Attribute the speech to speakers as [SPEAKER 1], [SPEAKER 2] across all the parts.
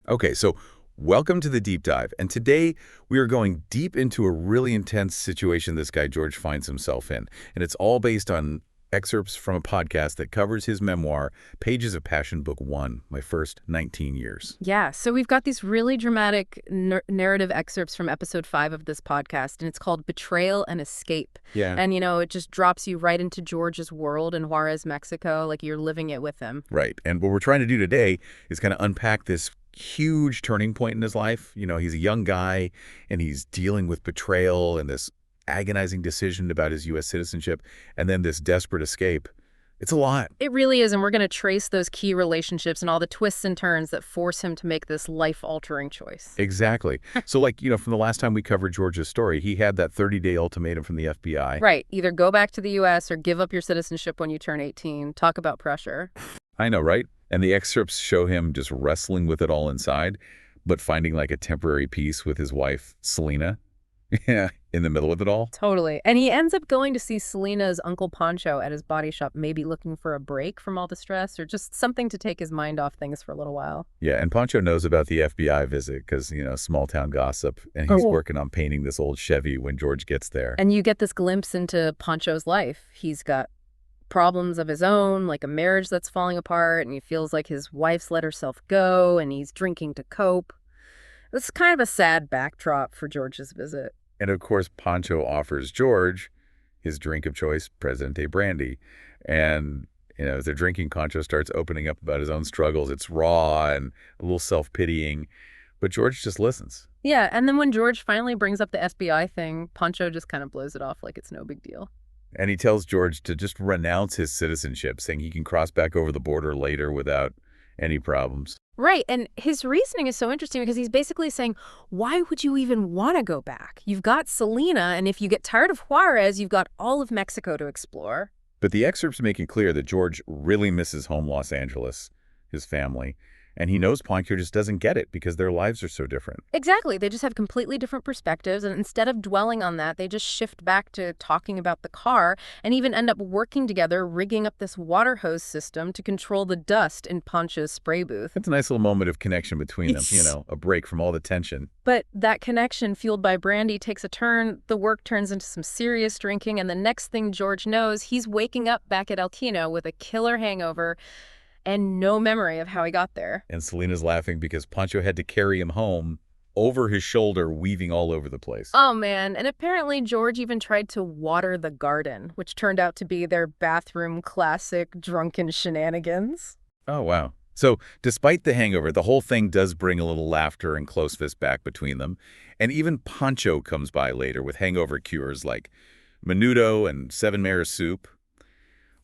[SPEAKER 1] Okay, so welcome to the deep dive. And today we are going deep into a really intense situation this guy George finds himself in. And it's all based on excerpts from a podcast that covers his memoir, Pages of Passion, Book 1, My First 19 Years.
[SPEAKER 2] Yeah, so we've got these really dramatic narrative excerpts from episode 5 of this podcast, and it's called Betrayal and Escape.
[SPEAKER 1] Yeah.
[SPEAKER 2] And, it just drops you right into George's world in Juarez, Mexico, like you're living it with him.
[SPEAKER 1] Right. And what we're trying to do today is kind of unpack this huge turning point in his life. He's a young guy, and he's dealing with betrayal and this agonizing decision about his U.S. citizenship, and then this desperate escape. It's a lot.
[SPEAKER 2] It really is, and we're going to trace those key relationships and all the twists and turns that force him to make this life-altering choice.
[SPEAKER 1] Exactly. So, from the last time we covered George's story, he had that 30-day ultimatum from the FBI.
[SPEAKER 2] Right. Either go back to the U.S. or give up your citizenship when you turn 18. Talk about pressure.
[SPEAKER 1] I know, right? And the excerpts show him just wrestling with it all inside, but finding a temporary peace with his wife, Selena. Yeah, in the middle of it all.
[SPEAKER 2] Totally. And he ends up going to see Selena's Uncle Pancho at his body shop, maybe looking for a break from all the stress or just something to take his mind off things for a little while.
[SPEAKER 1] Yeah, and Pancho knows about the FBI visit because, small town gossip, and he's working on painting this old Chevy when George gets there.
[SPEAKER 2] And you get this glimpse into Pancho's life. He's got problems of his own, like a marriage that's falling apart, and he feels like his wife's let herself go, and he's drinking to cope. This is kind of a sad backdrop for George's visit.
[SPEAKER 1] And of course, Pancho offers George his drink of choice, Presidente brandy. And, as they're drinking, Pancho starts opening up about his own struggles. It's raw and a little self-pitying, but George just listens.
[SPEAKER 2] Yeah, and then when George finally brings up the FBI thing, Pancho just kind of blows it off like it's no big deal.
[SPEAKER 1] And he tells George to just renounce his citizenship, saying he can cross back over the border later without any problems.
[SPEAKER 2] Right, and his reasoning is so interesting because he's basically saying, why would you even want to go back? You've got Selena, and if you get tired of Juarez, you've got all of Mexico to explore.
[SPEAKER 1] But the excerpts make it clear that George really misses home Los Angeles, his family, and he knows Pancho just doesn't get it because their lives are so different.
[SPEAKER 2] Exactly. They just have completely different perspectives, and instead of dwelling on that, they just shift back to talking about the car and even end up working together, rigging up this water hose system to control the dust in Pancho's spray booth.
[SPEAKER 1] It's a nice little moment of connection between them, a break from all the tension.
[SPEAKER 2] But that connection, fueled by brandy, takes a turn. The work turns into some serious drinking, and the next thing George knows, he's waking up back at El Kino with a killer hangover and no memory of how he got there.
[SPEAKER 1] And Selena's laughing because Pancho had to carry him home over his shoulder, weaving all over the place.
[SPEAKER 2] Oh, man. And apparently George even tried to water the garden, which turned out to be their bathroom classic drunken shenanigans.
[SPEAKER 1] Oh, wow. So despite the hangover, the whole thing does bring a little laughter and close fist back between them. And even Pancho comes by later with hangover cures like menudo and seven mare soup,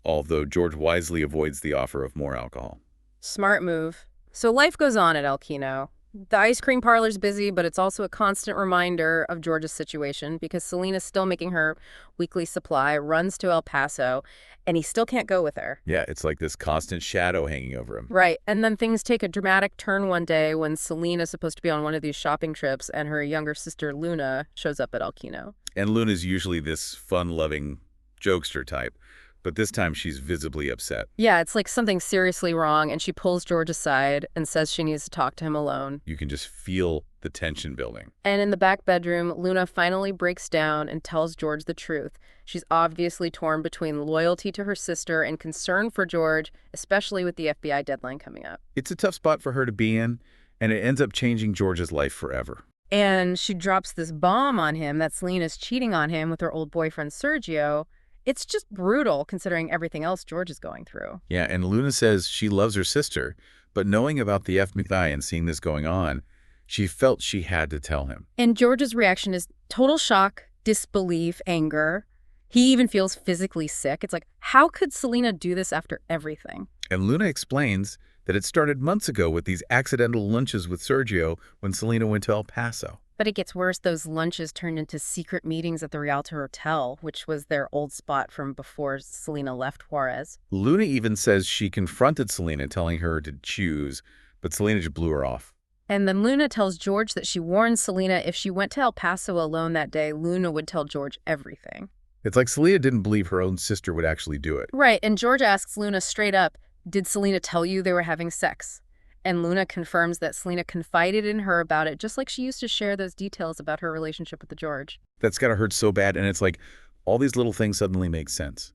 [SPEAKER 1] although George wisely avoids the offer of more alcohol.
[SPEAKER 2] Smart move. So life goes on at El Kino. The ice cream parlor's busy, but it's also a constant reminder of George's situation because Selena's still making her weekly supply, runs to El Paso, and he still can't go with her.
[SPEAKER 1] Yeah, it's like this constant shadow hanging over him.
[SPEAKER 2] Right, and then things take a dramatic turn one day when Selena's supposed to be on one of these shopping trips and her younger sister Luna shows up at El Kino.
[SPEAKER 1] And Luna's usually this fun-loving jokester type, but this time she's visibly upset.
[SPEAKER 2] Yeah, it's like something seriously wrong, and she pulls George aside and says she needs to talk to him alone.
[SPEAKER 1] You can just feel the tension building.
[SPEAKER 2] And in the back bedroom, Luna finally breaks down and tells George the truth. She's obviously torn between loyalty to her sister and concern for George, especially with the FBI deadline coming up.
[SPEAKER 1] It's a tough spot for her to be in, and it ends up changing George's life forever.
[SPEAKER 2] And she drops this bomb on him that Selena's cheating on him with her old boyfriend Sergio. It's just brutal considering everything else George is going through.
[SPEAKER 1] Yeah, and Luna says she loves her sister, but knowing about the FBI and seeing this going on, she felt she had to tell him.
[SPEAKER 2] And George's reaction is total shock, disbelief, anger. He even feels physically sick. It's like, how could Selena do this after everything?
[SPEAKER 1] And Luna explains that it started months ago with these accidental lunches with Sergio when Selena went to El Paso.
[SPEAKER 2] But it gets worse. Those lunches turned into secret meetings at the Rialto Hotel, which was their old spot from before Selena left Juarez.
[SPEAKER 1] Luna even says she confronted Selena, telling her to choose, but Selena just blew her off.
[SPEAKER 2] And then Luna tells George that she warned Selena if she went to El Paso alone that day, Luna would tell George everything.
[SPEAKER 1] It's like Selena didn't believe her own sister would actually do it.
[SPEAKER 2] Right, and George asks Luna straight up, did Selena tell you they were having sex? And Luna confirms that Selena confided in her about it, just like she used to share those details about her relationship with the George.
[SPEAKER 1] That's gotta hurt so bad, and it's like all these little things suddenly make sense.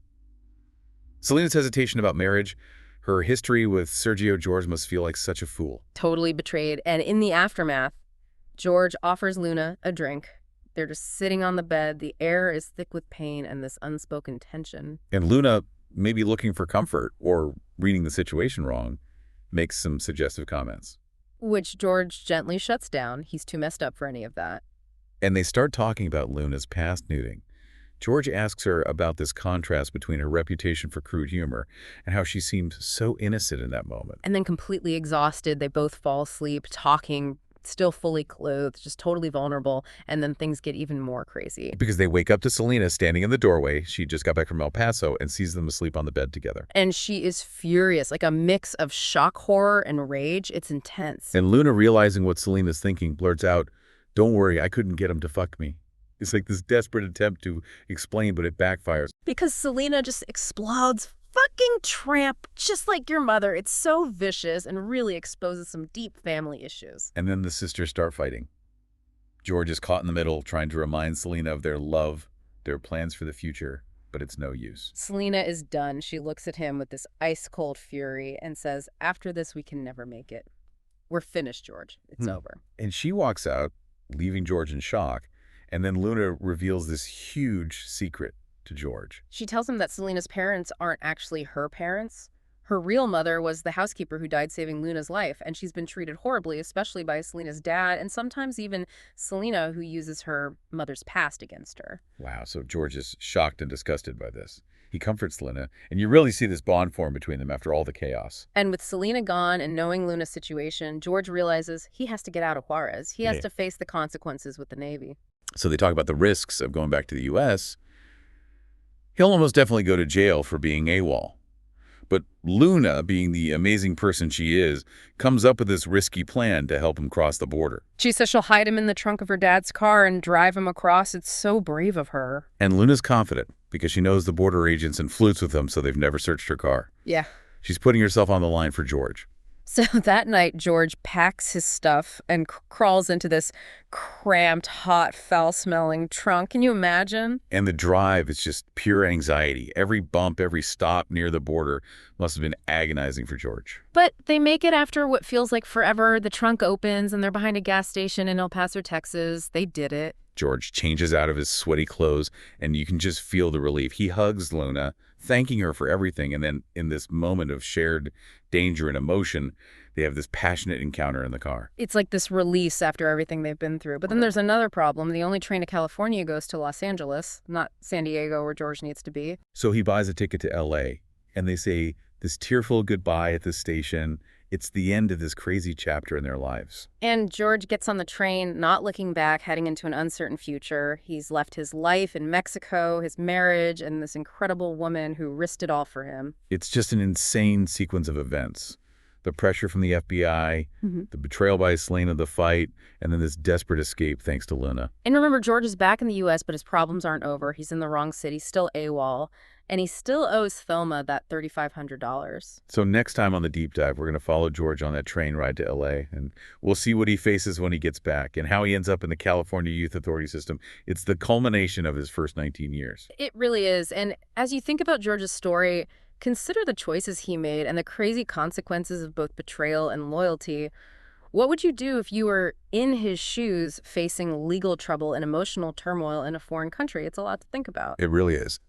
[SPEAKER 1] Selena's hesitation about marriage, her history with Sergio George must feel like such a fool.
[SPEAKER 2] Totally betrayed. And in the aftermath, George offers Luna a drink. They're just sitting on the bed. The air is thick with pain and this unspoken tension.
[SPEAKER 1] And Luna, maybe looking for comfort or reading the situation wrong, makes some suggestive comments.
[SPEAKER 2] Which George gently shuts down. He's too messed up for any of that.
[SPEAKER 1] And they start talking about Luna's past nuding. George asks her about this contrast between her reputation for crude humor and how she seemed so innocent in that moment.
[SPEAKER 2] And then completely exhausted, they both fall asleep, talking, still fully clothed, just totally vulnerable. And then things get even more crazy.
[SPEAKER 1] Because they wake up to Selena standing in the doorway. She just got back from El Paso and sees them asleep on the bed together.
[SPEAKER 2] And she is furious, like a mix of shock, horror, and rage. It's intense.
[SPEAKER 1] And Luna, realizing what Selena's thinking, blurts out, "Don't worry, I couldn't get him to fuck me." It's like this desperate attempt to explain, but it backfires.
[SPEAKER 2] Because Selena just explodes. Fucking tramp, just like your mother. It's so vicious and really exposes some deep family issues.
[SPEAKER 1] And then the sisters start fighting. George is caught in the middle, trying to remind Selena of their love, their plans for the future, but it's no use.
[SPEAKER 2] Selena is done. She looks at him with this ice-cold fury and says, "After this, we can never make it. We're finished, George. It's over."
[SPEAKER 1] And she walks out, leaving George in shock. And then Luna reveals this huge secret to George.
[SPEAKER 2] She tells him that Selena's parents aren't actually her parents. Her real mother was the housekeeper who died saving Luna's life, and she's been treated horribly, especially by Selena's dad, and sometimes even Selena, who uses her mother's past against her.
[SPEAKER 1] Wow, so George is shocked and disgusted by this. He comforts Luna, and you really see this bond form between them after all the chaos.
[SPEAKER 2] And with Selena gone and knowing Luna's situation, George realizes he has to get out of Juarez. He has to face the consequences with the Navy.
[SPEAKER 1] So they talk about the risks of going back to the U.S. He'll almost definitely go to jail for being AWOL. But Luna, being the amazing person she is, comes up with this risky plan to help him cross the border.
[SPEAKER 2] She says she'll hide him in the trunk of her dad's car and drive him across. It's so brave of her.
[SPEAKER 1] And Luna's confident because she knows the border agents and flutes with them, so they've never searched her car.
[SPEAKER 2] Yeah.
[SPEAKER 1] She's putting herself on the line for George.
[SPEAKER 2] So that night, George packs his stuff and crawls into this cramped, hot, foul-smelling trunk. Can you imagine?
[SPEAKER 1] And the drive is just pure anxiety. Every bump, every stop near the border must have been agonizing for George.
[SPEAKER 2] But they make it after what feels like forever. The trunk opens and they're behind a gas station in El Paso, Texas. They did it.
[SPEAKER 1] George changes out of his sweaty clothes, and you can just feel the relief. He hugs Luna, thanking her for everything, and then in this moment of shared danger and emotion, they have this passionate encounter in the car.
[SPEAKER 2] It's like this release after everything they've been through. But then there's another problem. The only train to California goes to Los Angeles, not San Diego where George needs to be.
[SPEAKER 1] So he buys a ticket to L.A., and they say this tearful goodbye at the station. It's the end of this crazy chapter in their lives.
[SPEAKER 2] And George gets on the train, not looking back, heading into an uncertain future. He's left his life in Mexico, his marriage, and this incredible woman who risked it all for him.
[SPEAKER 1] It's just an insane sequence of events. The pressure from the FBI, the betrayal by Selena, the fight, and then this desperate escape thanks to Luna.
[SPEAKER 2] And remember, George is back in the U.S., but his problems aren't over. He's in the wrong city, still AWOL, and he still owes Thelma that $3,500.
[SPEAKER 1] So next time on the Deep Dive, we're going to follow George on that train ride to L.A., and we'll see what he faces when he gets back and how he ends up in the California Youth Authority system. It's the culmination of his first 19 years.
[SPEAKER 2] It really is. And as you think about George's story, consider the choices he made and the crazy consequences of both betrayal and loyalty. What would you do if you were in his shoes facing legal trouble and emotional turmoil in a foreign country? It's a lot to think about.
[SPEAKER 1] It really is.